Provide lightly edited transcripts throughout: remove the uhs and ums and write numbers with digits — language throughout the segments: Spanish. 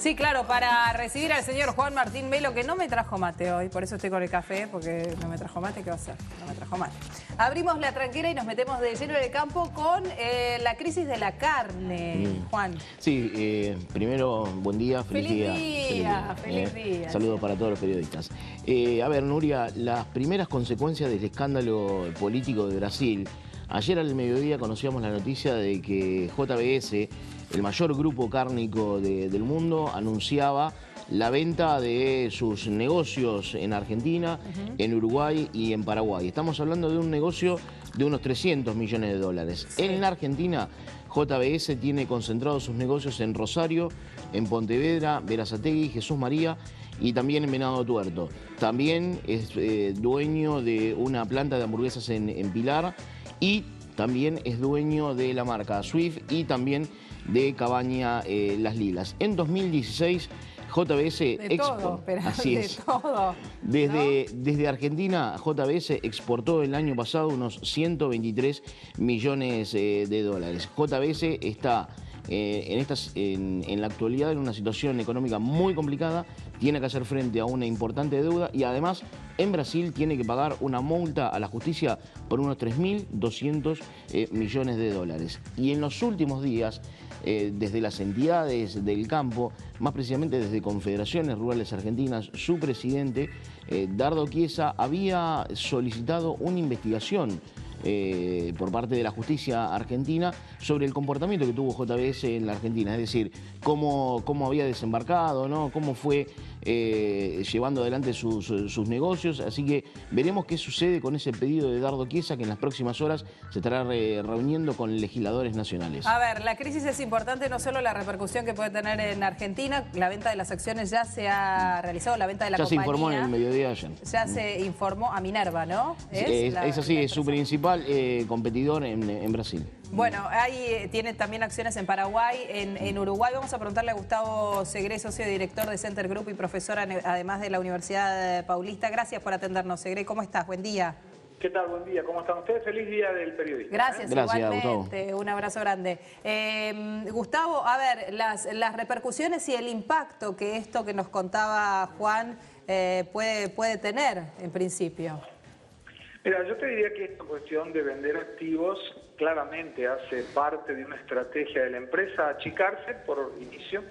Sí, claro, para recibir al señor Juan Martín Melo, que no me trajo mate hoy, por eso estoy con el café, porque no me trajo mate, ¿qué va a hacer? No me trajo mate. Abrimos la tranquera y nos metemos de lleno en el campo con la crisis de la carne, Juan. Sí, primero, buen día, Feliz día. Saludos para todos los periodistas. A ver, Nuria, las primeras consecuencias del escándalo político de Brasil. Ayer al mediodía conocíamos la noticia de que JBS, el mayor grupo cárnico del mundo, anunciaba la venta de sus negocios en Argentina, en Uruguay y en Paraguay. Estamos hablando de un negocio de unos 300 millones de dólares. Sí. En la Argentina, JBS tiene concentrados sus negocios en Rosario, en Pontevedra, Berazategui, Jesús María y también en Venado Tuerto. También es dueño de una planta de hamburguesas en Pilar y también es dueño de la marca Swift y también de Cabaña Las Lilas. En 2016, JBS Desde Argentina, JBS exportó el año pasado unos 123 millones de dólares. JBS está en la actualidad en una situación económica muy complicada, tiene que hacer frente a una importante deuda y además en Brasil tiene que pagar una multa a la justicia por unos 3.200 millones de dólares. Y en los últimos días, desde las entidades del campo, más precisamente desde Confederaciones Rurales Argentinas, su presidente, Dardo Chiesa, había solicitado una investigación por parte de la justicia argentina sobre el comportamiento que tuvo JBS en la Argentina, es decir, cómo había desembarcado, ¿no? Cómo fue llevando adelante sus negocios. Así que veremos qué sucede con ese pedido de Dardo Chiesa, que en las próximas horas se estará reuniendo con legisladores nacionales. A ver, la crisis es importante, no solo la repercusión que puede tener en Argentina, la venta de las acciones ya se ha realizado, la venta de la compañía. Ya se informó en el mediodía ayer. Ya se informó a Minerva, ¿no? Es así, es su principal competidor en Brasil. Bueno, ahí tiene también acciones en Paraguay, en Uruguay. Vamos a preguntarle a Gustavo Segre, socio director de Center Group y profesor además de la Universidad Paulista. Gracias por atendernos, Segre. ¿Cómo estás? Buen día. ¿Qué tal? Buen día. ¿Cómo están ustedes? Feliz día del periodista. Gracias, igualmente. Gustavo. Un abrazo grande. Gustavo, a ver, las repercusiones y el impacto que esto que nos contaba Juan puede tener en principio. Mira, yo te diría que esta cuestión de vender activos claramente hace parte de una estrategia de la empresa, achicarse por inicio,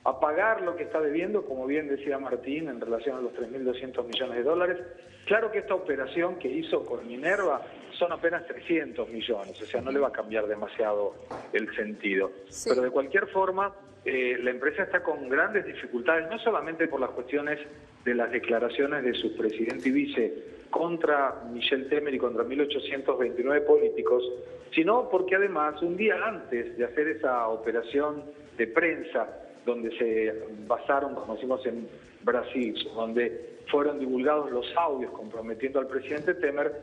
a pagar lo que está debiendo, como bien decía Martín, en relación a los 3.200 millones de dólares. Claro que esta operación que hizo con Minerva son apenas 300 millones, o sea, no le va a cambiar demasiado el sentido. Sí. Pero de cualquier forma, la empresa está con grandes dificultades, no solamente por las cuestiones de las declaraciones de su presidente y vice contra Michel Temer y contra 1.829 políticos, sino porque además un día antes de hacer esa operación de prensa, donde se basaron, como decimos en Brasil, donde fueron divulgados los audios comprometiendo al presidente Temer,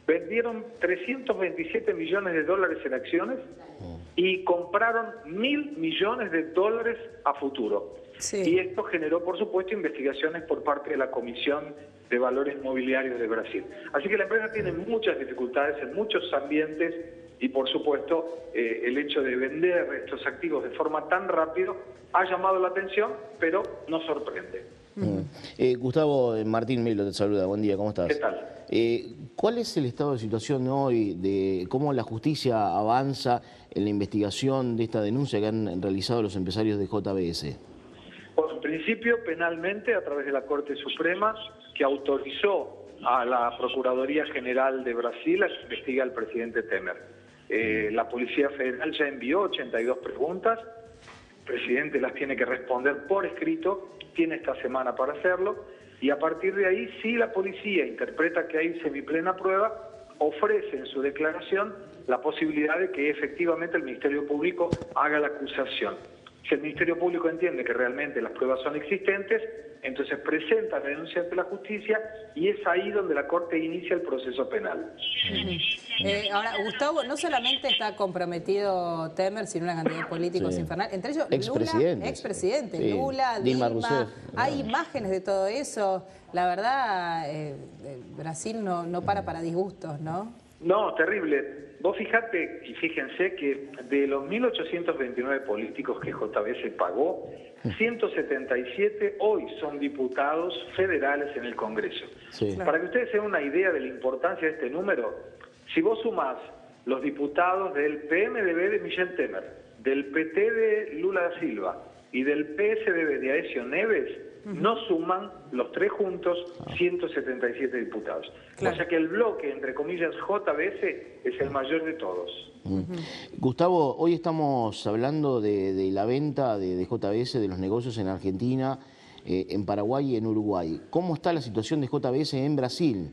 vendieron 327 millones de dólares en acciones y compraron 1.000 millones de dólares a futuro. Sí. Y esto generó, por supuesto, investigaciones por parte de la Comisión de Valores Mobiliarios de Brasil. Así que la empresa tiene muchas dificultades en muchos ambientes y, por supuesto, el hecho de vender estos activos de forma tan rápido ha llamado la atención, pero no sorprende. Gustavo, Martín Melo te saluda. Buen día, ¿cómo estás? ¿Qué tal? ¿Cuál es el estado de situación hoy de cómo la justicia avanza en la investigación de esta denuncia que han realizado los empresarios de JBS? Bueno, en principio, penalmente, a través de la Corte Suprema, que autorizó a la Procuraduría General de Brasil a que investigue al presidente Temer. La Policía Federal ya envió 82 preguntas, el presidente las tiene que responder por escrito, tiene esta semana para hacerlo, y a partir de ahí, si la policía interpreta que hay semiplena prueba, ofrece en su declaración la posibilidad de que efectivamente el Ministerio Público haga la acusación. Si el Ministerio Público entiende que realmente las pruebas son existentes, entonces presenta la denuncia ante la justicia y es ahí donde la Corte inicia el proceso penal. Ahora, Gustavo, no solamente está comprometido Temer, sino una cantidad de políticos infernales, entre ellos expresidente, sí. Lula, Dilma Rousseff. Hay imágenes de todo eso. La verdad, Brasil no para disgustos, ¿no? No, terrible. vos fíjate y fíjense que de los 1.829 políticos que JBS pagó, 177 hoy son diputados federales en el Congreso. Sí. Para que ustedes se den una idea de la importancia de este número, si vos sumás los diputados del PMDB de Michel Temer, del PT de Lula da Silva y del PSDB de Aécio Neves, no suman los tres juntos 177 diputados. Claro. O sea que el bloque, entre comillas, JBS es el mayor de todos. Gustavo, hoy estamos hablando de la venta de JBS, de los negocios en Argentina, en Paraguay y en Uruguay. ¿Cómo está la situación de JBS en Brasil?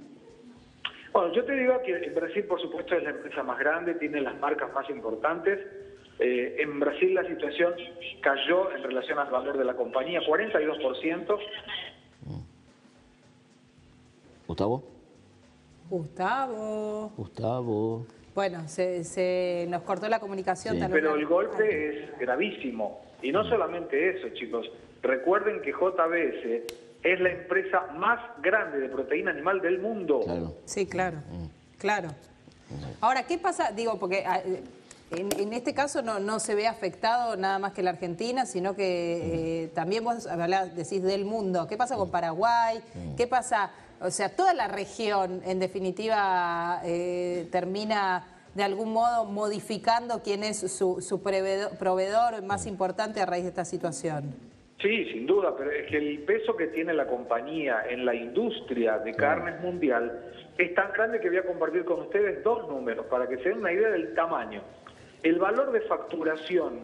Bueno, yo te digo que en Brasil, por supuesto, es la empresa más grande, tiene las marcas más importantes. En Brasil la situación cayó en relación al valor de la compañía, 42%. ¿Gustavo? Gustavo. Bueno, se nos cortó la comunicación. Sí. Pero el golpe es gravísimo. Y no solamente eso, chicos. Recuerden que JBS es la empresa más grande de proteína animal del mundo. Claro. Sí, claro. Claro. Ahora, ¿qué pasa? Digo, porque en este caso no se ve afectado nada más que la Argentina, sino que también vos decís del mundo. ¿Qué pasa con Paraguay? ¿Qué pasa? O sea, toda la región, en definitiva, termina de algún modo modificando quién es su proveedor más importante a raíz de esta situación. Sí, sin duda, pero es que el peso que tiene la compañía en la industria de carnes mundial es tan grande que voy a compartir con ustedes dos números para que se den una idea del tamaño. El valor de facturación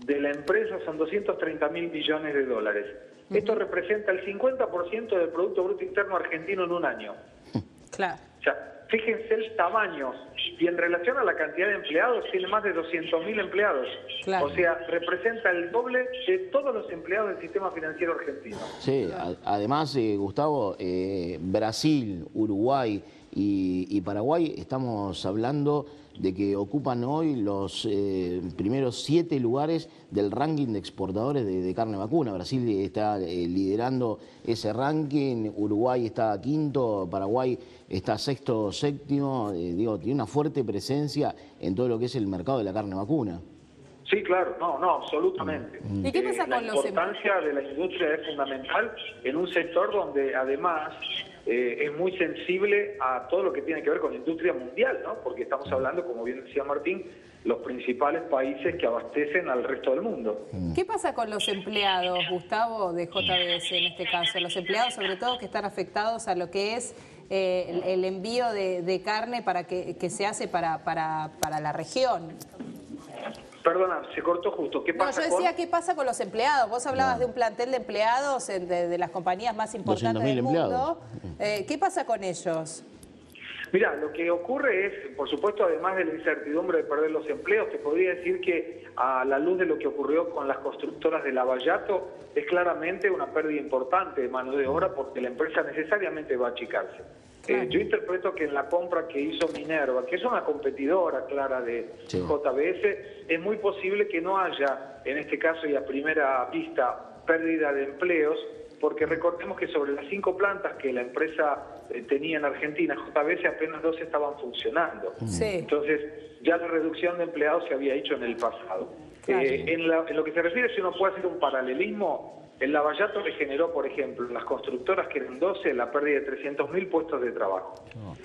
de la empresa son 230.000 millones de dólares. Esto representa el 50% del Producto Bruto Interno argentino en un año. Claro. O sea, fíjense el tamaño. Y en relación a la cantidad de empleados, tiene más de 200.000 empleados. Claro. O sea, representa el doble de todos los empleados del sistema financiero argentino. Sí, además, Gustavo, Brasil, Uruguay y Paraguay, estamos hablando de que ocupan hoy los primeros 7 lugares del ranking de exportadores de carne vacuna. Brasil está liderando ese ranking, Uruguay está quinto, Paraguay está sexto, séptimo. Digo, tiene una fuerte presencia en todo lo que es el mercado de la carne vacuna. Sí, claro, no, absolutamente. ¿Y qué pasa La con los importancia de la industria es fundamental en un sector donde además es muy sensible a todo lo que tiene que ver con la industria mundial, ¿no? Porque estamos hablando, como bien decía Martín, los principales países que abastecen al resto del mundo. ¿Qué pasa con los empleados, Gustavo, de JBS en este caso? Los empleados, sobre todo, que están afectados a lo que es el envío de carne para que se hace para la región. Perdona, se cortó justo. ¿Qué pasa yo decía, ¿qué pasa con los empleados? Vos hablabas de un plantel de empleados de las compañías más importantes del mundo. ¿Qué pasa con ellos? Mira, lo que ocurre es, por supuesto, además de la incertidumbre de perder los empleos, te podría decir que a la luz de lo que ocurrió con las constructoras de Lavallato, es claramente una pérdida importante de mano de obra porque la empresa necesariamente va a achicarse. Claro. Yo interpreto que en la compra que hizo Minerva, que es una competidora clara de JBS, es muy posible que no haya, en este caso y a primera vista, pérdida de empleos, porque recordemos que sobre las 5 plantas que la empresa tenía en Argentina, JBS apenas 2 estaban funcionando. Sí. Entonces, ya la reducción de empleados se había hecho en el pasado. Claro. En lo que se refiere, si uno puede hacer un paralelismo, el Lavallato le generó, por ejemplo, las constructoras que eran 12, la pérdida de 300.000 puestos de trabajo.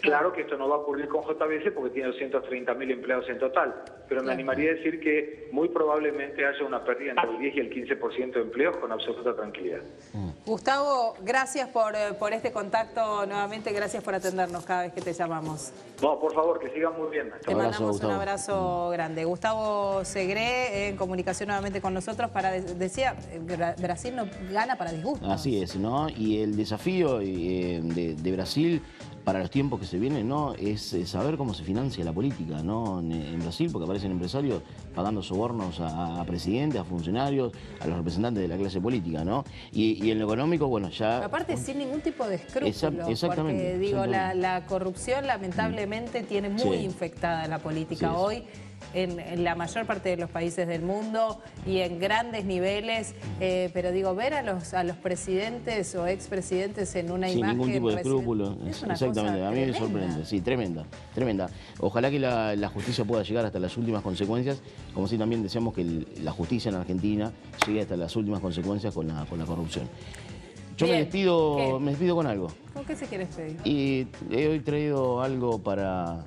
Claro que esto no va a ocurrir con JBS porque tiene 230.000 empleados en total, pero me animaría a decir que muy probablemente haya una pérdida entre el 10 y el 15% de empleos con absoluta tranquilidad. Gustavo, gracias por este contacto nuevamente, gracias por atendernos cada vez que te llamamos. No, por favor, que sigan muy bien. Te mandamos un abrazo grande. Gustavo Segré en comunicación nuevamente con nosotros para, decía, Brasil no gana para disgusto. Así es, ¿no? Y el desafío de Brasil para los tiempos que se vienen, ¿no? Es saber cómo se financia la política, ¿no? En Brasil, porque aparecen empresarios pagando sobornos a presidentes, a funcionarios, a los representantes de la clase política, ¿no? Y en lo económico, bueno, ya... Aparte, sin ningún tipo de escrúpulos. Exactamente. Porque, digo, la corrupción lamentablemente tiene muy infectada la política hoy. en la mayor parte de los países del mundo y en grandes niveles, pero digo, ver a los presidentes o expresidentes en una Sin imagen... ningún tipo de escrúpulo. Es una Exactamente, cosa a mí me tremenda. sorprende. Sí, tremenda, tremenda. Ojalá que la justicia pueda llegar hasta las últimas consecuencias, como si también deseamos que la justicia en Argentina llegue hasta las últimas consecuencias con la corrupción. Yo Bien. me despido con algo. ¿Con qué se quieres pedir? Y he hoy traído algo para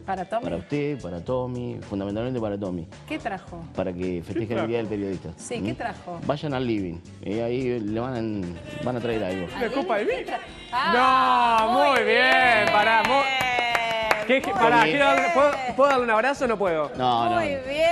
¿Para Tommy? usted, para Tommy, fundamentalmente para Tommy, ¿Qué trajo? para que festejen el Día del Periodista. Sí, ¿qué trajo? Vayan al living, ahí le van a traer algo. ¿Una copa de vino? Ah, No, muy bien, pará, pará, bien. ¿puedo darle un abrazo o no puedo? No, no. Muy bien.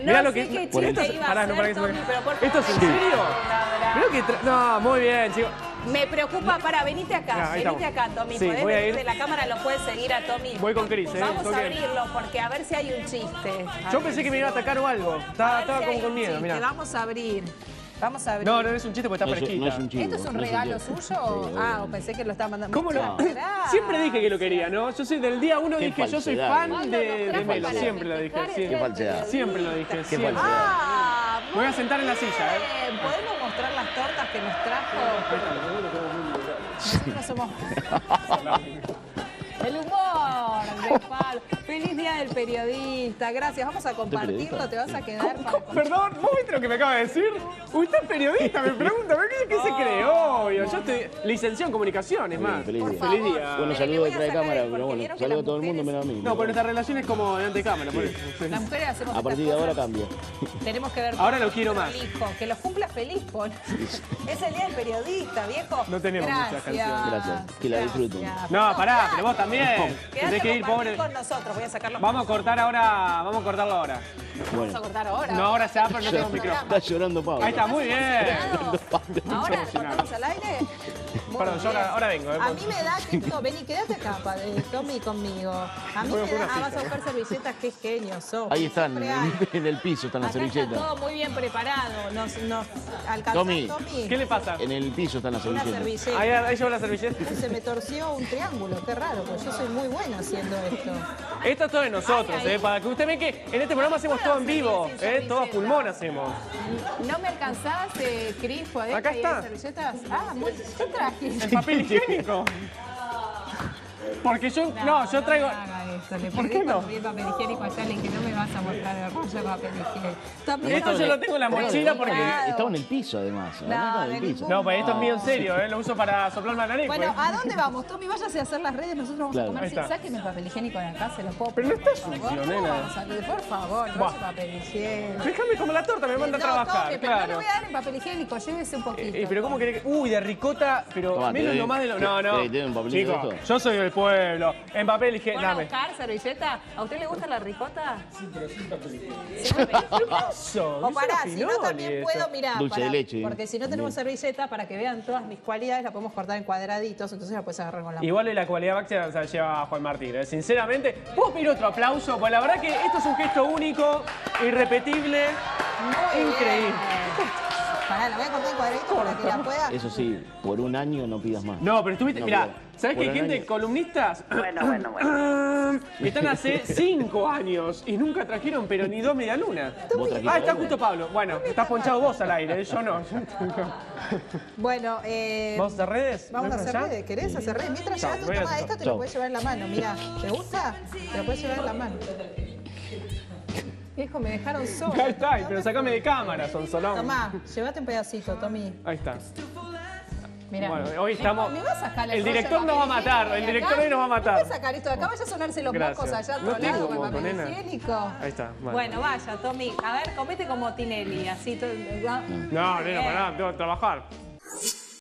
No Mirá lo sé que- qué por chiste esto- iba a pará, hacer, no, pará que se me- Tommy, pero por ¿Esto es en favor, serio? Laura. Mirá que no, muy bien, chicos. Me preocupa, venite acá, Ya, ahí venite estamos. acá, Tommy. Sí, Podés voy a venir ir. de la cámara, lo puedes seguir a Tommy. Voy con Cris, Vamos todo a bien. abrirlo, porque a ver si hay un chiste. Yo pensé que me iba a atacar o algo. A ver Estaba si como hay con un miedo, chiste. mirá. Vamos a abrir. Vamos a abrir. No, no es un chiste porque está No es fresquita. un chivo. ¿Esto es un no regalo chivo. suyo? Sí, Ah, o obvio. pensé que lo estaba mandando. ¿Cómo no? Gracias. Siempre dije que lo quería, ¿no? Yo soy del día uno, Qué dije, yo soy falsedad, fan ¿no? de Melo. falsedad. Siempre lo dije. Qué falsedad. Siempre lo dije. Qué Siempre. falsedad. Ah, Me voy a sentar en la silla, ¿eh? bien. ¿Podemos mostrar las tortas que nos trajo? Nosotros somos... El humor de Pablo. Feliz Día del Periodista. Gracias. Vamos a compartirlo. Te vas a quedar para... Perdón, ¿vos viste lo que me acaba de decir? Usted es periodista, me pregunta, ¿qué se cree? Obvio, yo estoy licenciado en comunicación, es más. Feliz día. Feliz día. Bueno, Le saludo voy a detrás de sacar cámara, porque pero bueno, vieron que saludo a las todo el mundo mujeres- menos a mí. No, pero nuestra relación es como delante de cámara, por eso. Las mujeres hacemos A partir de estas ahora cosas. cambia. Tenemos que ver... Ahora todo lo quiero nuestro más. hijo. Que los cumpla feliz, Pon. Es el Día del Periodista, viejo. No tenemos muchas Gracias. canciones. Gracias. Que la disfruten. Gracias. No, pará, pero vos también. Quédate Tenés que ir, compartir pobre. con nosotros. Voy a sacar los... Vamos a cortar ahora, vamos a cortarlo ahora. Vamos a Bueno, cortar ahora. No, ahora ya, pero no tengo está micrófono. llorando Pablo. Ahí está, muy bien. Ahora cortamos al aire. Muy Perdón, yo bien. ahora vengo. A mí me da que esto, vení, quédate acá, Tommy, conmigo. A mí me da, vas a buscar servilletas, qué genio sos. Ahí están, Siempre hay. en el piso están las Acá está servilletas. todo muy bien preparado. Nos alcanzó, Tommy. Tommy. ¿Qué le pasa? En el piso están las Una servilletas. servilleta. Ahí llevo la servilleta. Uy, se me torció un triángulo, qué raro, porque yo soy muy buena haciendo esto. Esto es todo de nosotros, Ay, ay. para que usted vea que en este programa hacemos todo en vivo, Sin servilleta. todo a pulmón hacemos. ¿No me alcanzás, Cris? ¿Podés Acá que está. hay servilletas? Ah, ¿qué trajiste? El papel higiénico. Porque yo, no, yo traigo... No me haga eso, le ¿Por pedí qué no? papel higiénico a Charlie que no me vas a mostrar el rollo de papel higiénico. También Esto yo lo tengo en la mochila porque... Estaba en el piso, además. No, Arranca de en el piso. ningún No, pues esto es mío en serio, lo uso para soplar la nariz. Bueno, pues. ¿a dónde vamos? Tommy, váyase a hacer las redes, nosotros vamos Claro. a comer. Ahí Sí, está. sáqueme el papel higiénico de acá, se lo puedo Pero no poner, está por sucio, favor. nena. Vamos a ver, por favor, no Buah. use papel higiénico. Déjame comer la torta, me manda a No, trabajar, Tommy, pero no le claro. voy a dar el papel higiénico, llévese un poquito. Pero ¿cómo querés que...? Uy, de ricota, pero Tomá, te menos doy- nomás de lo... No, no. te doy un papelito de Chicos, esto. yo soy del pueblo. En papel ¿Van higiénico, a dame. buscar servilleta? ¿A usted le gusta la ricota? Sí, pero sin papel Eso, O eso pará, es si no Pinoli, también eso. puedo, mirá, Dulce de leche. porque si no tenemos servilleta, para que vean todas mis cualidades, la podemos cortar en cuadraditos, entonces la puedes agarrar con la mano. Igual de la cualidad máxima se la lleva Juan Martín, ¿eh? Sinceramente. ¿Puedo pedir otro aplauso? Pues la verdad que esto es un gesto único, irrepetible, Muy increíble. bien. Pará, la voy a cortar en cuadraditos para que la pueda... Eso sí, por un año no pidas más. No, pero estuviste, No, mirá, pero ¿sabés que hay por un gente, año. columnistas? Bueno. Que están hace 5 años y nunca trajeron, pero ni 2 medialunas. Vos trajiste Ah, está algo. justo Pablo. Bueno, estás ponchado vos al aire, yo no. Bueno, ¿Vamos a hacer redes? vamos a ¿No es hacer allá? redes. ¿Querés hacer redes? Mientras Chao, llegas tú, voy a toma hacer- esto, te chao. lo puedes llevar en la mano. Mira, ¿te gusta? Te lo puedes llevar en la mano. Viejo, me dejaron solo. Ahí está, pero sacame de cámara, Sonsolón. Tomá, llévate un pedacito, Tommy. Ahí está. Mirá. Bueno, hoy estamos... ¿Me vas a sacar El rollo de director papel nos va a matar, higiénico el de director acá? hoy nos va a ¿Me matar. puedes sacar esto de acá? Vaya a sonarse los Gracias. mocos allá a No otro tengo lado con moco, papel nena. higiénico. Ahí está, bueno. Bueno, vaya, Tommy. A ver, comete como Tinelli, así. No, nena, pará, tengo que trabajar.